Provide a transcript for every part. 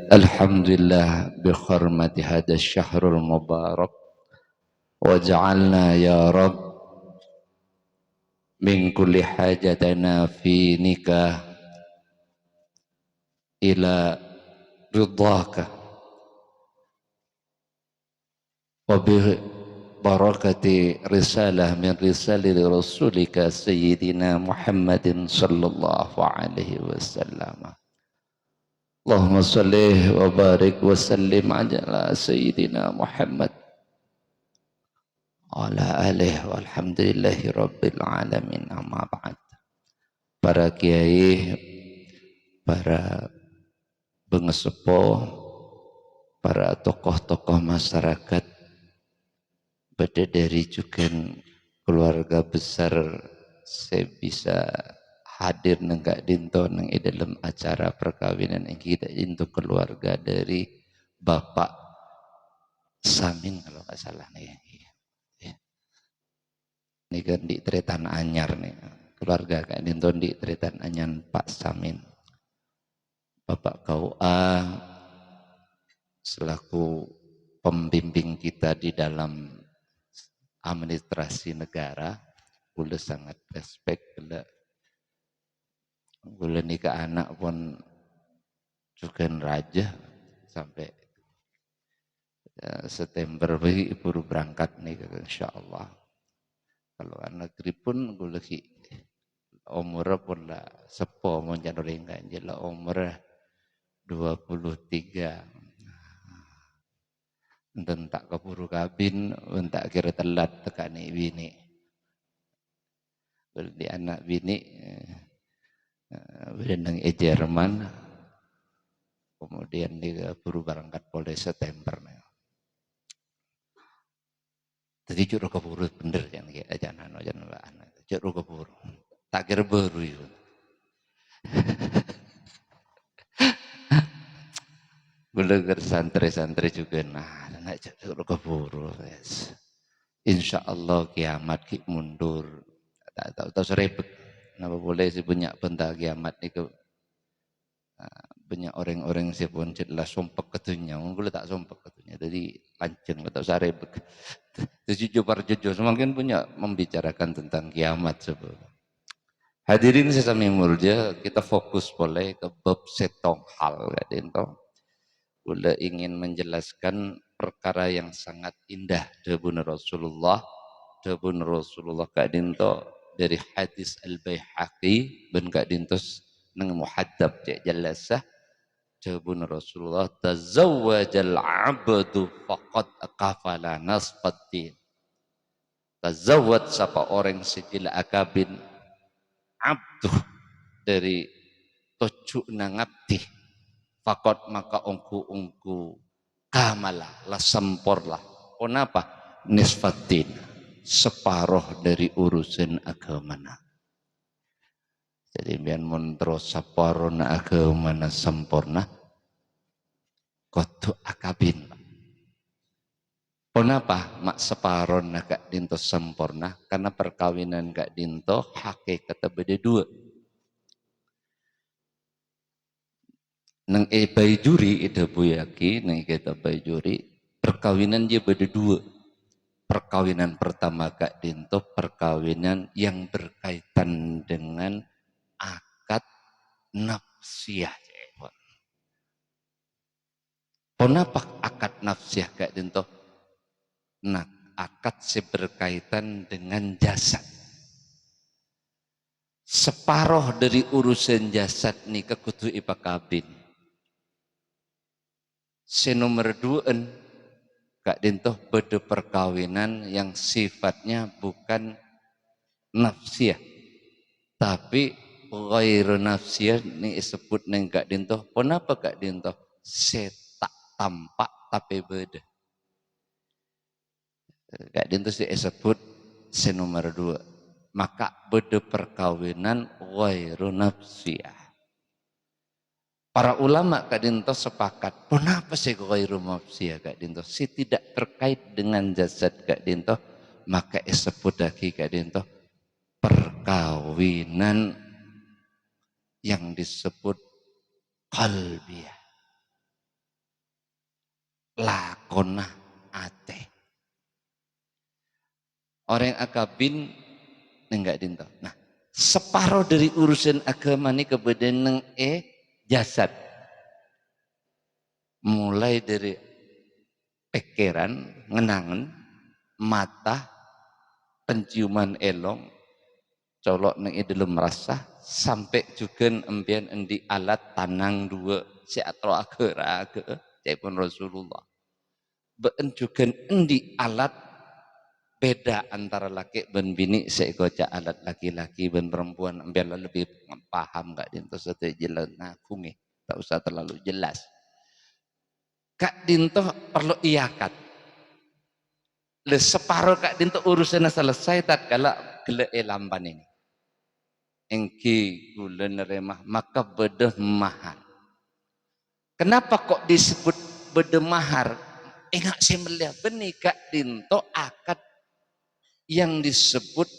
Alhamdulillah bi hurmati hadha syahrul mubarak waj'alna ya Rabb min kulli hajatana fi nikah ila ridhaka wa bi barakati risalah min risali rasulika sayyidina Muhammadin sallallahu alaihi wasallam. Allahumma shalli wa barik wa sallim ala sayyidina Muhammad ala alihi walhamdulillahi rabbil alamin, amma ba'd. Para kiai, para pengesepo, para tokoh-tokoh masyarakat, dari juga keluarga besar saya bisa hadir nenggak dinto neng dalam acara perkawinan yang kita into keluarga dari Bapak Samin kalau nggak salah nih. Ini kan di Tretan Anyar nih, keluarga kan dinto di Tretan Anyar Pak Samin. Bapak KUA selaku pembimbing kita di dalam administrasi negara, boleh sangat respect, boleh nikah anak pun juga raja sampai September baru berangkat nih insya Allah. Kalau anak negeri pun boleh umur pun lah sepo mau jadi enggak jelas umur 23. Dan tak keburu kabin, tak kira telat tekan bini. Berarti anak bini berdendang Jerman, kemudian dia baru berangkat mulai September. Jadi curug keburu bener jangan curug keburu. Tak kira baru itu. Belajar santri-santri juga nak curug keburu. Yes. Insya Allah kiamat ki mundur. Tak tahu serebek. Kenapa boleh sih punya benda kiamat itu banyak orang-orang sih pun jelas sumpah ketunya, gue tak sumpah ketunya, jadi lanceng atau sarebek. Jadi jujur semakin punya membicarakan tentang kiamat sebelum. Hadirin sesami mulia, kita fokus boleh ke bab setong hal kadento. Boleh ingin menjelaskan perkara yang sangat indah debun Rasulullah kadento dari hadis Al-Baihaqi ben kadintos nang muhaddab jelasah debun Rasulullah tazawwajal abdu faqad kafala nasfatin. Tazawwad sapa orang sejila akabin abdu dari tocu nangabdi fakot maka ungku kamala la sempurna. Kenapa? Nisfatin separuh dari urusan agamana. Jadi biar mentro separuh na agamana sempurna kotu akabin. Kenapa mak separuh na kak dinto sempurna? Karena perkawinan kak dinto hakikat beda dua. Nang bayjuri itu buyaki, nang kita bayjuri perkawinan dia beda dua. Perkawinan pertama kak dinto perkawinan yang berkaitan dengan akad nafsiyah. Kenapa akad nafsiyah kak dinto? Nah, akad berkaitan dengan jasad. Separuh dari urusan jasad nih kekutu ipakabin. Nomor 2 kak dintoh beda perkawinan yang sifatnya bukan nafsiyah tapi ghairu nafsiyah nih disebut neng kak dintoh. Kenapa kak dintoh? Setak tampak tapi beda. Kak dintoh disebut nomor 2. Maka beda perkawinan ghairu nafsiyah. Para ulama kak dinto sepakat, kenapa sih ghairu nafsiyah kak dinto? Si tidak terkait dengan jasad kak dinto, maka disebut lagi kak dinto perkawinan yang disebut qalbiyah lakonah ate. Orang akabin enggak dinto. Nah, separuh dari urusan agama ini kebedeneng jasad. Mulai dari pikiran, ngenangan, mata, penciuman elong, colok nang dalam rasa, sampai juga empian endi alat tanang dua si atro akhira ke pun Rasulullah. Beun juga endi alat beda antara laki dan bini segoja alat laki-laki dan perempuan empian lebih paham gak dinto satu jelas ngakungi tak usah terlalu jelas. Kak dinto perlu iakat. Le separuh kak dinto urusannya selesai tatkala gele lamban ini. Engki gula neremah maka bedeh mahar. Kenapa kok disebut bedeh mahar? Enggak sih melihat benih kak dinto akad yang disebut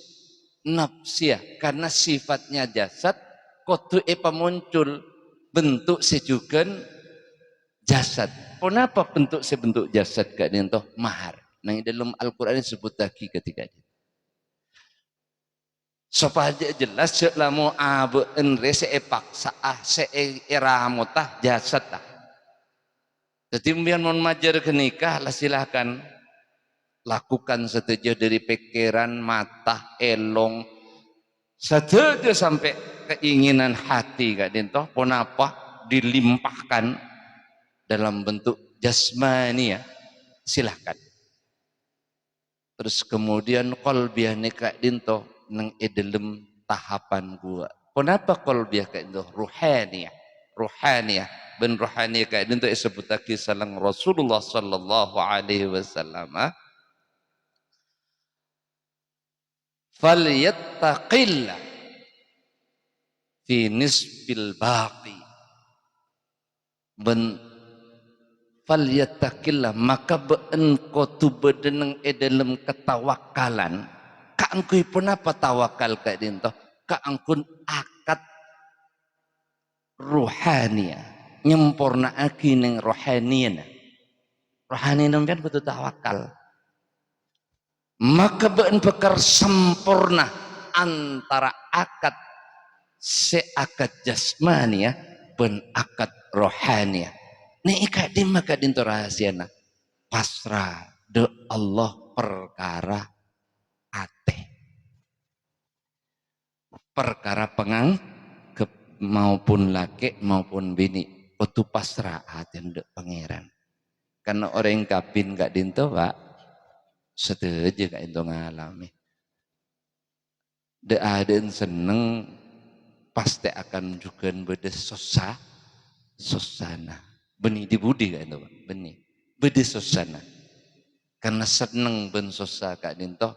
nafsiyah karena sifatnya jasad kotu epa muncul bentuk sejugan jasad. Kenapa bentuk sebentuk jasad kak dinto mahar? Nah dalam Al-Quran disebut lagi ketika itu. Supaya jelas selamu abu enre seepaksa seeramutah jasad tak. Jadi biar mau majar ke nikah lah silahkan lakukan setuju dari pikiran, mata, elong, setuju sampai keinginan hati kak dinto. Kenapa dilimpahkan dalam bentuk jasmani ya silahkan. Terus kemudian qalbiyah nikah dinto nang edelem tahapan gua. Kenapa qalbiyah kayak dinto ruhaniyah, ruhaniyah ben ruhaniyah kayak dinto disebut lagi salang Rasulullah sallallahu alaihi wasallam. Falyattaqillah fi nisbil baqi. Ben falyattaqillah maka beun kotu bedeneng edelem ketawakalan kaangkui pun apa tawakal kayak dinto kaangkun akad ruhania nyempurna aki neng rohaniana rohaniana kan kudu tawakal maka beun bekar sempurna antara akad seakad jasmania ben akad rohania nih ikat di maka dinto rahasiana pasrah de Allah perkara ate perkara pengang maupun laki maupun bini kudu pasrah ate de pangeran karena orang yang kabin gak dinto pak setuju gak itu ngalami de aden seneng pasti akan juga beda sosana benih di budi gak itu pak benih beda sosana karena seneng ben sosa kak dinto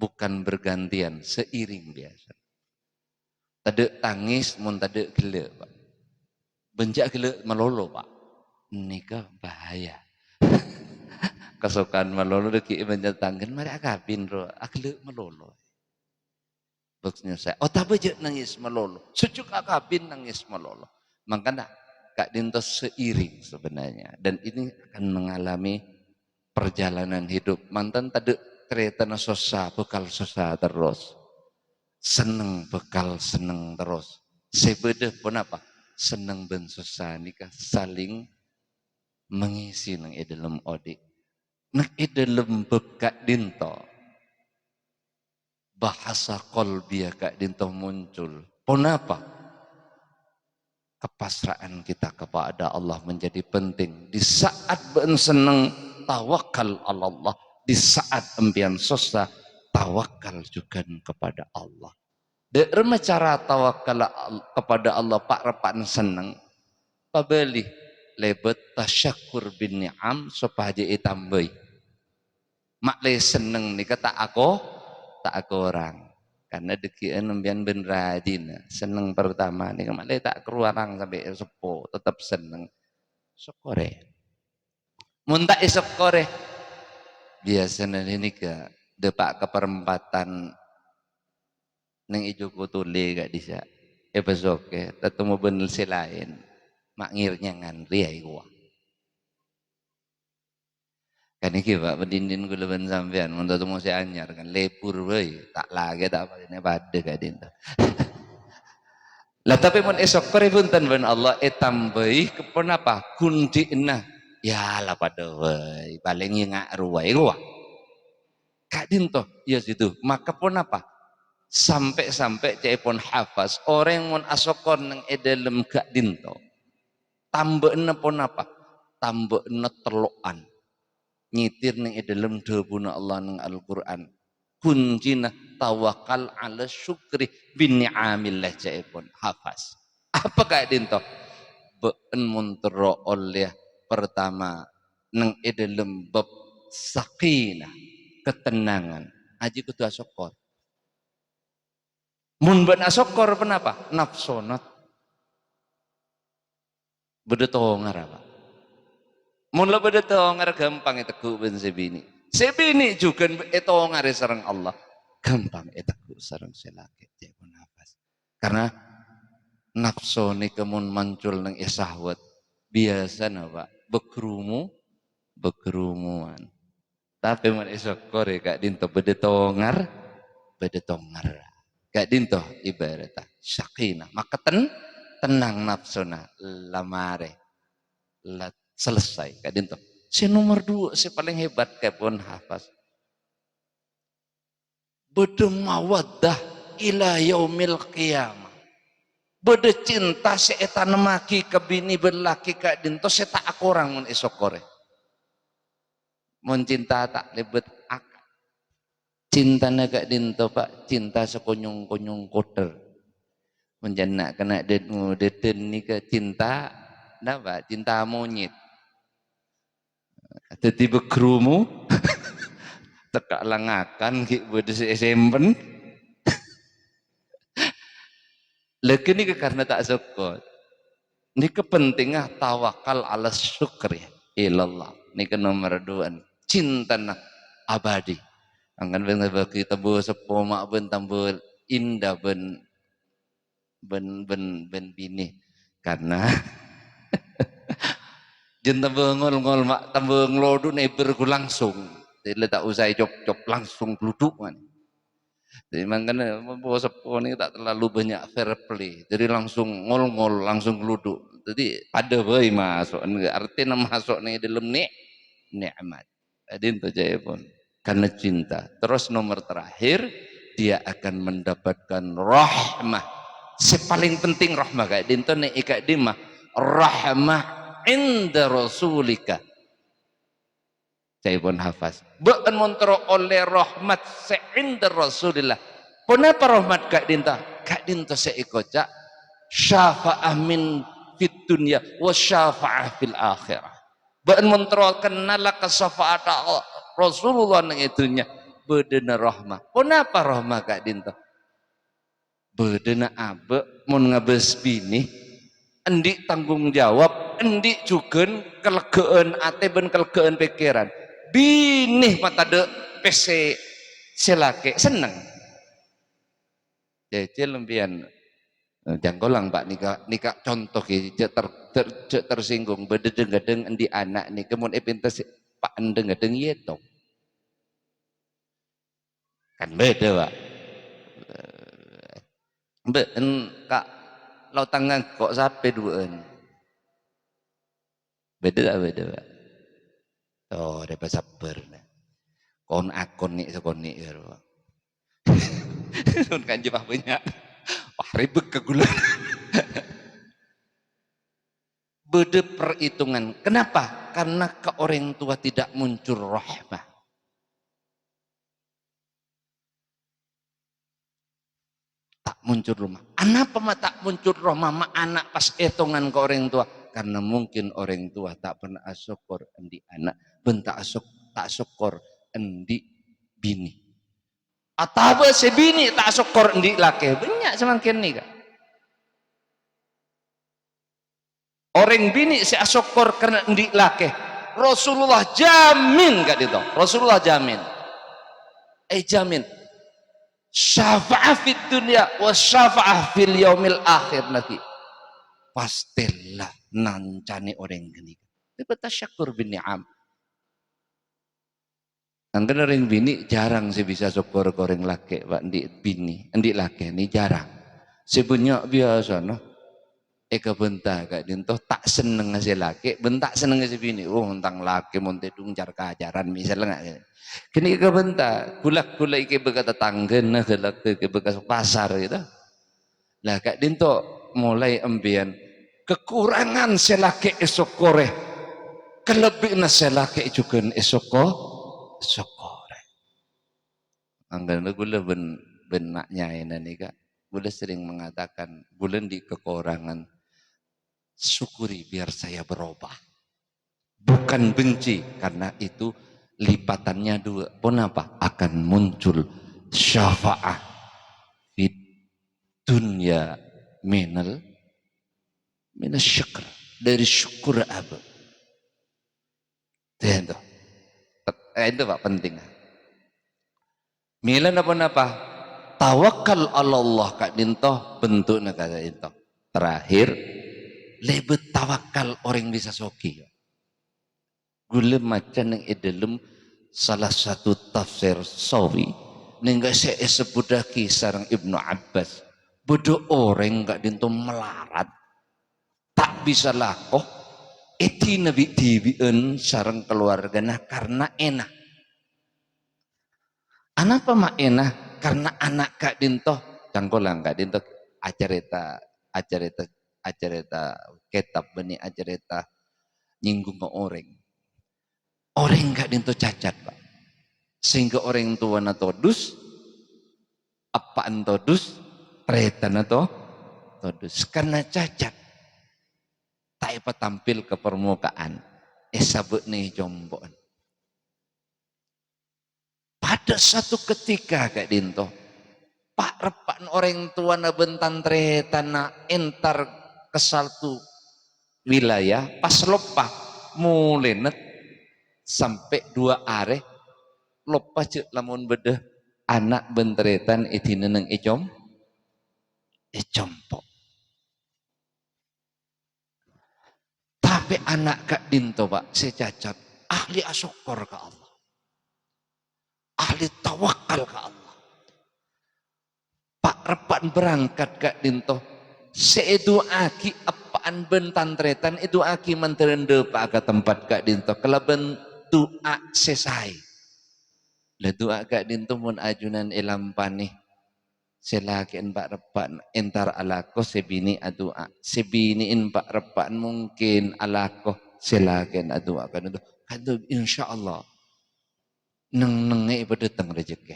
bukan bergantian seiring biasa tade tangis mun tade gele pak benjak gele melolo pak nikah bahaya kesukaan melolo deki benjak tanggen mari akabin ro agele melolo maksudnya saya oh tapi je nangis melolo sucuk akabin nangis melolo makanya kak dinto seiring sebenarnya dan ini akan mengalami perjalanan hidup mantan tadi kereta sosa bekal sosa terus seneng bekal seneng terus sebeda pun apa seneng ben sosa nikah saling mengisi nang dalam odik nang dalam bekak dinto bahasa kolbiah kak dinto muncul pun apa kepasraan kita kepada Allah menjadi penting di saat ben seneng tawakal Allah di saat empian susah tawakal juga kepada Allah derma cara tawakal kepada Allah pak repan seneng pabeli lebet tasyakur bin ni'am supaya ditambahi makle seneng nih kata aku tak aku orang karena dekian empian ben radin seneng pertama nih makle tak keruarang sampai sepo tetap seneng sokore muntah esok kore biasanya ini ke depak ke perempatan neng ijo kutule gak bisa besoke ketemu benel si lain mak ngirnya ngantri ya iku. Kan iki Pak pendindin kula ben sampean mun ketemu si anyar kan lepur wae tak lagi tak padane pade kadin. Lah tapi mun esok kore punten ben Allah tambahi kepon apa? Kundina. Ya lah pada wae paling ngak ruwai gua. Kadin toh ya situ. Maka pun apa? Sampai-sampai cepon hafaz orang mun asokon nang edalem kadin toh. Tambeuna pun apa? Tambeuna telokan. Nyitir ning edalem dawuhna Allah nang Al-Qur'an. Kuncina tawakal ala syukri bin ni'amillah cepon hafaz. Apa kadin toh? Beun muntero oleh pertama nang edalem bab sakinah ketenangan aji kudu asokor mun ben asokor kenapa nafsonat bede tongar apa mun la bede tongar gampang teguh ben sebini juga tongar sareng Allah gampang teguh sareng selake pun nafas karena nafsone kemun muncul nang isahwat biasa napa bekerumuan tapi mun esok kore kak dinto bede tongar kak dinto ibaratah sakinah maka tenang nafsuna lamare selesai kak dinto si nomor 2 si paling hebat kayak pun hafaz bede mawaddah ila yaumil qiyamah bede cinta si etan maki ke bini berlaki kak dinto si tak akurang mun esok kore mun cinta tak lebet akal cinta naga dinto Pak cinta sekonyong-konyong kotor menjana kena deten ni ke cinta napa cinta monyet dadi bekerumu tekak langakan ki bode sempen lagi ni karena tak syukur ni kepentingan tawakal ala syukri ilallah ni ke nomor 2 cinta nak abadi angkan ben bagi tambu sepo mak ben tambu indah ben bini karena jen tambu ngol mak tambu nglodu neber ku langsung jadi tak usah cop langsung duduk kan jadi makanya bawa sepo ini tak terlalu banyak fair play jadi langsung ngol langsung geluduk jadi pada bayi masuk artinya masuk nih dalam nikmat jadi itu jaya pun karena cinta terus nomor terakhir dia akan mendapatkan rahmah paling penting rahmah kayak dinto nih ikak dimah rahmah inda rasulika jaya pun hafaz bukan montro oleh rahmat seinda rasulillah kenapa rahmat kak dinto seikoca syafa'ah min fit dunya wa syafa'ah fil akhirah bukan montro kenala kesafa'at Rasulullah nang itunya bedena rahmah kenapa rahmah kak dinto bedena abe mun ngabes bini endik tanggung jawab endik juga kelegaan ate ben kelegaan pikiran bini mata de PC selake seneng jadi lempian jangkolang Pak nikah contoh tersinggung bedeng-gedeng endi anak nih kemun epintes Pak endeng-gedeng yeto kan beda Pak kak lau tangan kok sampai duaan beda Pak oh dapat sabar kon akon nih sekon nih ya Pak kan jepah banyak wah ribet ke gula beda perhitungan kenapa karena ke orang tua tidak muncul rahmah tak muncul rumah anak mah tak muncul rumah mah anak pas hitungan ke orang tua karena mungkin orang tua tak pernah syukur endi anak bentak tak syukur endi bini atau si bini tak syukur endi laki banyak semakin nih kak orang bini si syukur karena endi laki Rasulullah jamin gak itu Rasulullah jamin jamin syafa'ah fid dunya wa syafa'ah fil yaumil akhir nanti pastilah nancane orang gini. Tapi tasyakur bin ni'am. Anggen orang bini jarang sih bisa syukur goreng laki, Pak, ndik bini, ndik laki ini jarang. Sebenyak biasa no. Eka bentar kak dinto tak seneng ngasih laki, bentak seneng ngasih bini. Oh tentang laki monte jar kajaran misalnya nggak. Kini eka bentar, kulak ike bekas tetangga, nah kulak ike bekas pasar gitu. Lah kak dinto mulai ambian kekurangan selaki esok kore, kelebihan selaki juga esok kore. Anggaran gula benaknya ini kak, gula sering mengatakan bulan di kekurangan syukuri biar saya berubah. Bukan benci, karena itu lipatannya dua. Pun apa? Akan muncul syafa'ah di dunia minal syukur. Dari syukur apa? Itu. Itu Pak penting. Milan apa? Tawakal Allah kak dinto bentuknya kata itu. Terakhir, lebih tawakal orang bisa soki. Gula macan yang dalam salah satu tafsir sawi nengga saya sebutaki sarang Ibnu Abbas bodoh orang gak dinto melarat tak bisa lakoh eti nabi dibien sarang keluarga nah karena enak anapa mak enak karena anak kak dinto cangkolang kak dinto acarita kitab bani acarita nyinggung ke orang gak dinto cacat Pak sehingga orang tua na todus apaan todus tretan atau todus karena cacat tak apa tampil ke permukaan sabut nih jombon pada satu ketika kayak dinto pak repan orang tua na bentan tretan na entar ke satu wilayah pas lopah mulenet sampai 2 are lopah cek lamun bedeh anak bentretan itineneng ejompo. Tapi anak kak dinto Pak, secacat ahli asyukur ke Allah. Ahli tawakal ke Allah. Pak repan berangkat kak dinto. Seedu aki apaan bentan tretan itu aki menterende Pak ke tempat kak dinto. Kelaban doa sesai. Le doa kak dinto mun ajunan ilampani. Selakin Pak repan entar alako sebini adua sebiniin Pak repan mungkin alako selakin adua kan itu insya Allah neng ibadah teng rezeki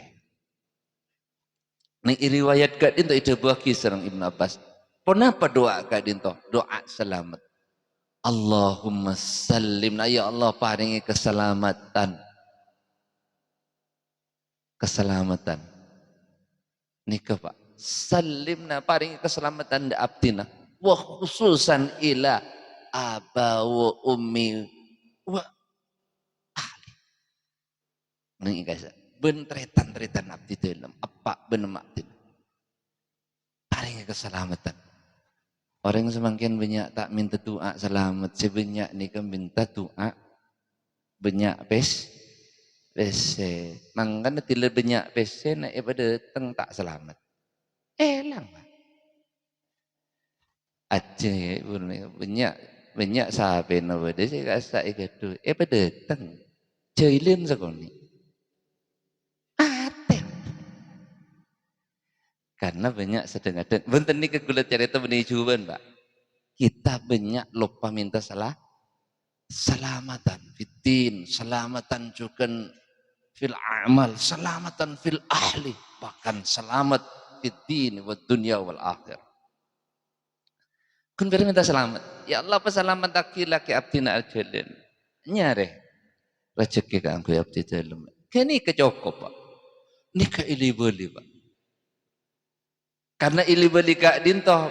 neng riwayat kat dinto itu buah kisah Ibnu Abbas kenapa doa kat dinto doa selamat Allahumma salimna ya Allah paringi keselamatan nikah Pak salimna paringi keselamatan da abdina wa khususan ila aba wa ummi wa ahli ning guys bentretan abdi dalam apa benem abdi paringi keselamatan orang semakin banyak tak minta doa selamat sebanyak nikah minta doa banyak PC mangkana tila banyak PC na ibadah teng tak selamat elang aceh banyak sahabat na bade saya kasa ikatu pada teng jailin sekoni atem karena banyak sedang ada benten ni kegulat cerita benijuban Pak kita banyak lupa minta selamatan fitin selamatan juga fil amal selamatan fil ahli bahkan selamat fitin wa dunia wal akhir kun minta selamat ya Allah peselamat aki laki abdina al-jalil nyare rezeki ka angku abdi dalam kini kecokop Pak ini ka ili beli Pak karena ili beli kak dintoh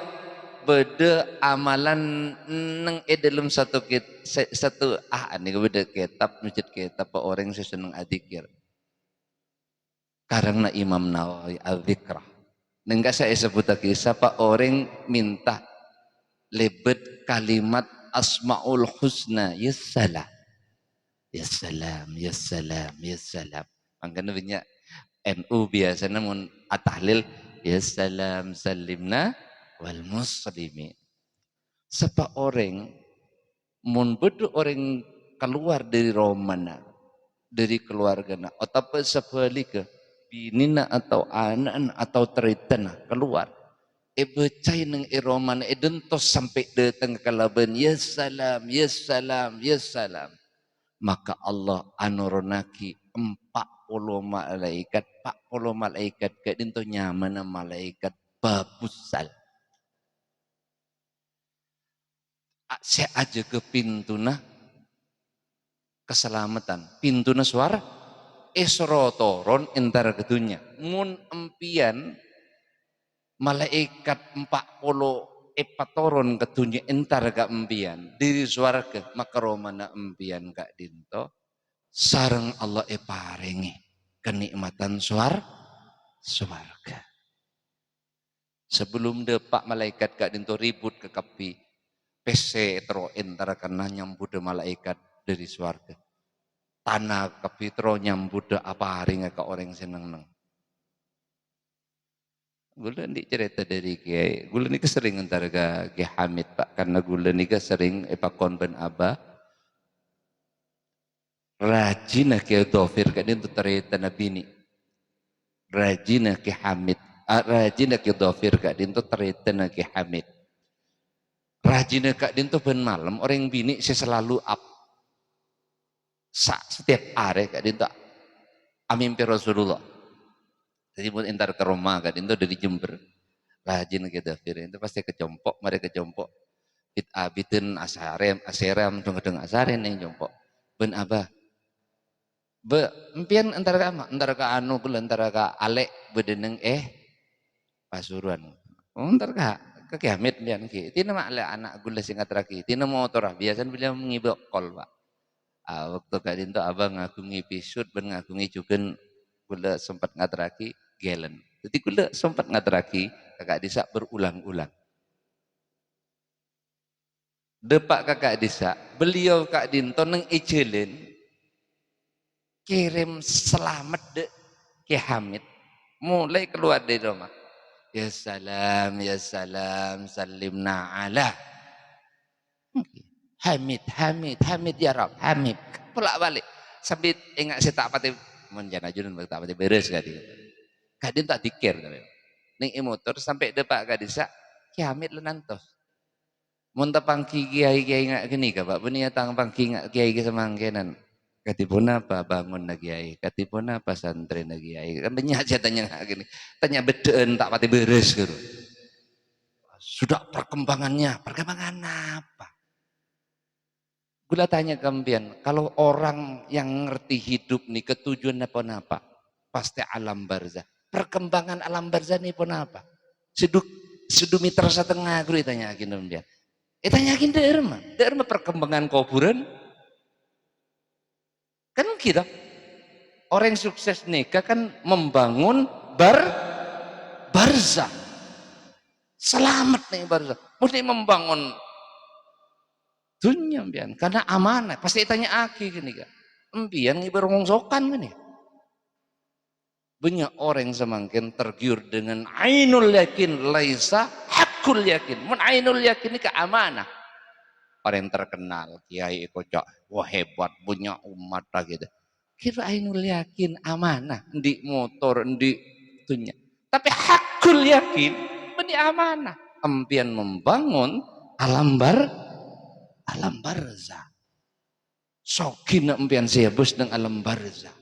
beda amalan neng dalam satu ini beda kitab masjid kitab orang seseneng adikir karena Imam Nawawi al-Dzikrah nengga saya sebut lagi siapa orang minta lebet kalimat asmaul husna ya salam. Ya salam, ya salam, ya salam. Makanya banyak NU biasanya mun atahlil ya salam salimna wal muslimin. Sebab orang mun bedu orang keluar dari romana, dari keluarga na, atau sebaliknya binina atau anak atau teritana keluar. Becai neng iroman edentos sampai datang ke laban ya salam, ya salam, ya salam. Maka Allah anuronaki 40 malaikat, 40 malaikat ke dinto nyaman malaikat babusal. Saya aja ke pintu nah keselamatan, pintu nah suara esrotoron entar kedunya. Mun empian malaikat 40 epatoron kedunya entar ka empian diri suarga maka romana empian kak dinto sareng Allah paringi kenikmatan suarga. Sebelum depak malaikat kak dinto ribut ke kapi PC tro entar karena nyambut malaikat dari suarga. Tanah kapi tro nyambut apa haringa ke orang seneng neng. Gula ni cerita dari Kiai. Gula ni kesering antara Kiai Hamid Pak karena gula ni kesering epakon ben Abah rajin Kiai Dhafir kan itu cerita Nabi ni. Rajin Kiai Hamid, rajin Kiai Dhafir kan itu cerita Kiai Hamid. Rajin Kak Dinto ben malam orang bini saya selalu up. Setiap hari Kak Dinto amimpi Rasulullah. Jadi buat entar ke rumah Kak Dinto dari Jember. Rajin Kiai Dhafir itu pasti kecompok, mari kecompok. Bitin aserem dong asaren yang jompok ben abah be empian antara ka ama antara ka anu kula antara ka alek bedeneng pasuruan antara ka kiamit bian ki tina mak ale anak gula sing atraki tina motor biasan beliau mengibok kol pak waktu ka dinto abah ngagungi pisut ben ngagungi jugen gula sempat ngatraki gelen jadi gula sempat ngatraki kakak disa berulang-ulang. Depak kakak desa, beliau Kak Dinto neng ijelin kirim selamat de ke Hamid mulai keluar dari rumah. Ya salam, salimna ala Hamid, Hamid, Hamid ya Rab, Hamid. Pulak balik sambil ingat saya tak pati menjana junun tak pati beres kadi. Kak Dinto tak dikir neng motor sampai depak Kak desa, Ki Hamid lenantos. Munta pangki kiai ngak gini ka Pak, benia tang pangki ngak kiai semangkenan. Katipun apa bangun na kiai, katipun apa santri na kiai. Kan banyak aja tanya ngak gini. Tanya bedeen tak pati beres gitu. Sudah perkembangan apa? Gula tanya kempian, kalau orang yang ngerti hidup nih ketujuan apa? Pasti alam barzah. Perkembangan alam barzah nih pun apa? Sedumiter setengah gula tanya gini kempian. Tanyakin derma perkembangan kuburan kan kita orang sukses nikah kan membangun barzah selamat nih barzah mesti membangun dunia mbian karena amanah pasti tanya aki gini kan mbian ibar ngongsokan kan ya banyak orang semakin tergiur dengan ainul yakin laisa hakul yakin mun ainul yakin ini keamanah orang yang terkenal kiai kocok wah hebat punya umat lah gitu kira ainul yakin amanah di motor di dunia tapi hakul yakin beni amanah empian membangun alam barzah sokin empian sebus dengan alam barzah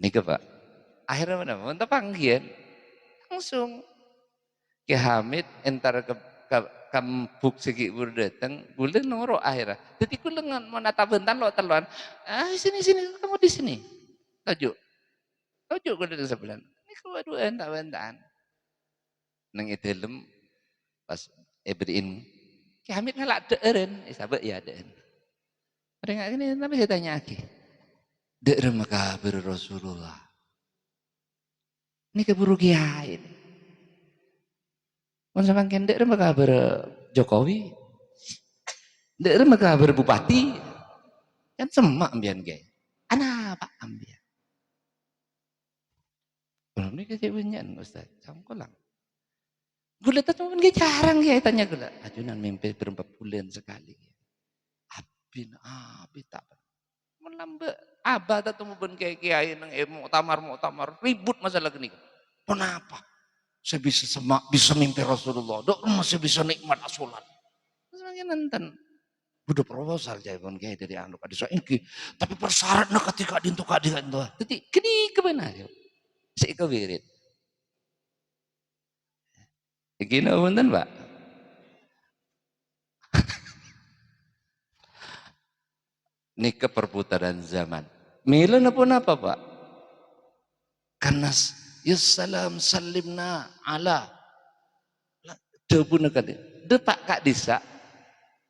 ini ke Pak akhirnya mana mau panggian langsung Ki Hamid entar ke kambuk segi datang bulan noro akhirnya jadi kulengan menata bentan lo teluan sini kamu di sini tajuk gue dari sebelah ini kewaduan tak bentan neng idilem pas beriin Ki Hamid ngelak deeren sahabat ya deeren mereka ini tapi saya tanya lagi deeren maka Rasulullah ini keburu kiai ini mau sampai kendek maka Jokowi Daerah maka berbupati kan semak ambian gay. Anak apa ambian? Belum nih kasih bunyian Ustaz. Cangkolang. Gula tuh kan gak jarang ya tanya gula. Ajunan mimpi berempat bulan sekali. Abin abi tak melambat. Abah tak temu ben kiai nang mau tamar ribut masalah gini. Kenapa? Saya bisa semak, bisa mimpi Rasulullah. Dok masih bisa nikmat asulan. Semakin nonton. Udah proposal jaya kon kiai dari anu kadi so iki. Tapi persyaratnya ketika dintu kadi itu. Jadi kini kebenar. Saya kewirit. Gini punten, Pak. Nikah perputaran zaman. Milan apa Pak? Karena ya salam salimna ala debu nekati. Depak Kak Disa.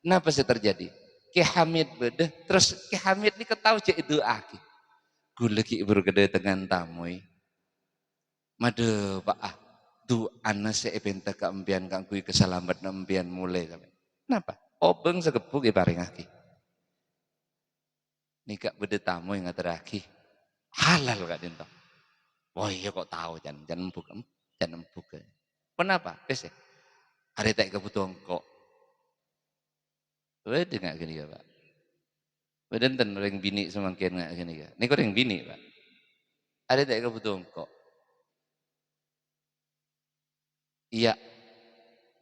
Kenapa sih terjadi? Ki Hamid beda. Terus Ki Hamid ini ketahu cek itu aki. Gula ki bergede dengan tamui. Made Pak ah. Tu anak saya benta keempian kang kui kesalamat nempian mulai. Kenapa? Obeng sekepuk ibaring aki. Nikah beda tamu yang ngateraki. Halal Kak Dinto. Oh iya kok tahu jangan empuk. Kenapa? Pes ya. Ada tak kebutuhan kok. Wede nggak gini ya Pak. Wede enten orang bini semakin nggak gini ya. Ini orang bini Pak. Ada tak kebutuhan kok. Iya.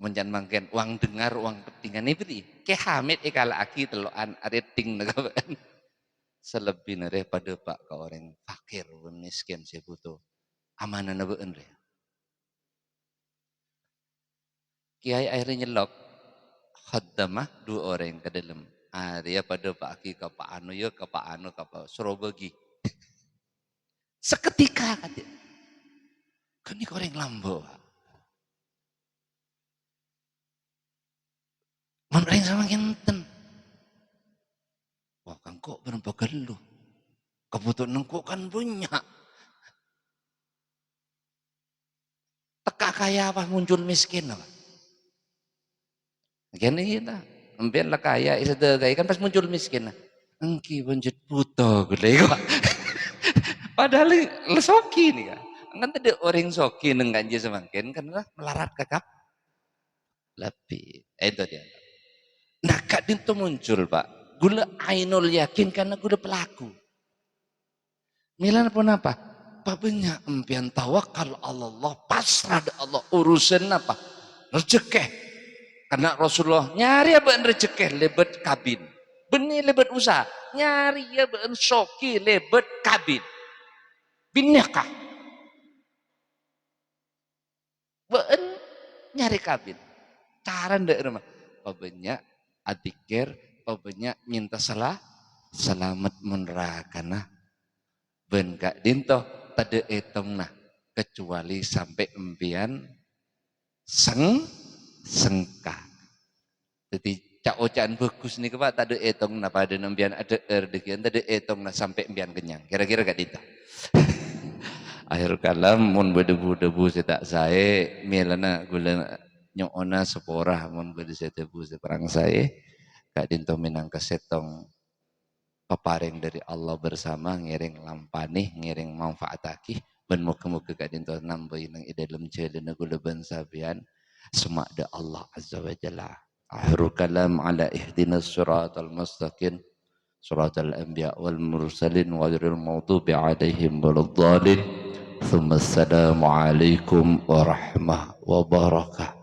Menjan mangken uang dengar uang petingan ini beri. Ke Hamid ikala aki teloan ting negaban. Selebih daripada Pak ke orang fakir miskin saya butuh. Amanah nabeun re. Kiai akhirnya nyelok khaddamah dua orang ke dalam. Dia pada Pak Aki ke Pak Anu ya ke Pak Anu ke Pak Surabagi. Seketika kata. Kan ini orang lambo. Mamreng sama ngenten. Wah kan kok berapa gelu. Kebutuhan kok kan punya. Teka kaya apa muncul miskin apa? Gini kita. Empian lah kaya isa kaya kan pas muncul miskin. Engki bunjut buta gede kok. Padahal lesoki nih kan. Kan tadi orang soki neng ganji semakin karena melarat kakak lebih. Itu dia. Nah kak itu muncul Pak. Gula ainul yakin karena gula pelaku. Milan pun apa? Babenya empian tawakal Allah pasrah Allah urusan apa? Rezeki. Karena Rasulullah nyari apa rezeki lebet kabin. Benih lebet usaha. Nyari apa soki lebet kabin. Binyakah? Ben nyari kabin. Cara ndak rumah. Babenya adikir, babenya minta selamat menerakana. Ben Kak Dinto tade etong nah kecuali sampai empian sengka. Jadi cak ocaan bagus nih Pak tade etong nah pada empian ada erdekian tade etong nah sampai empian kenyang. Kira-kira Kak Dinto. Akhir kalam mun berdebu-debu setak saya milana gula nyona seporah mun berdebu seperang saya Kak Dinto minang kesetong peparing dari Allah bersama ngiring lampani ngiring manfaataki ben muka-muka Kak Dinto nambahin nang dalam jalan gula bensabian semak da Allah azza wa jalla. Akhir kalam ala ihdinas siratal mustaqim siratal anbiya wal mursalin ghairil maghdubi alaihim waladdallin. Assalamualaikum warahmatullahi wabarakatuh.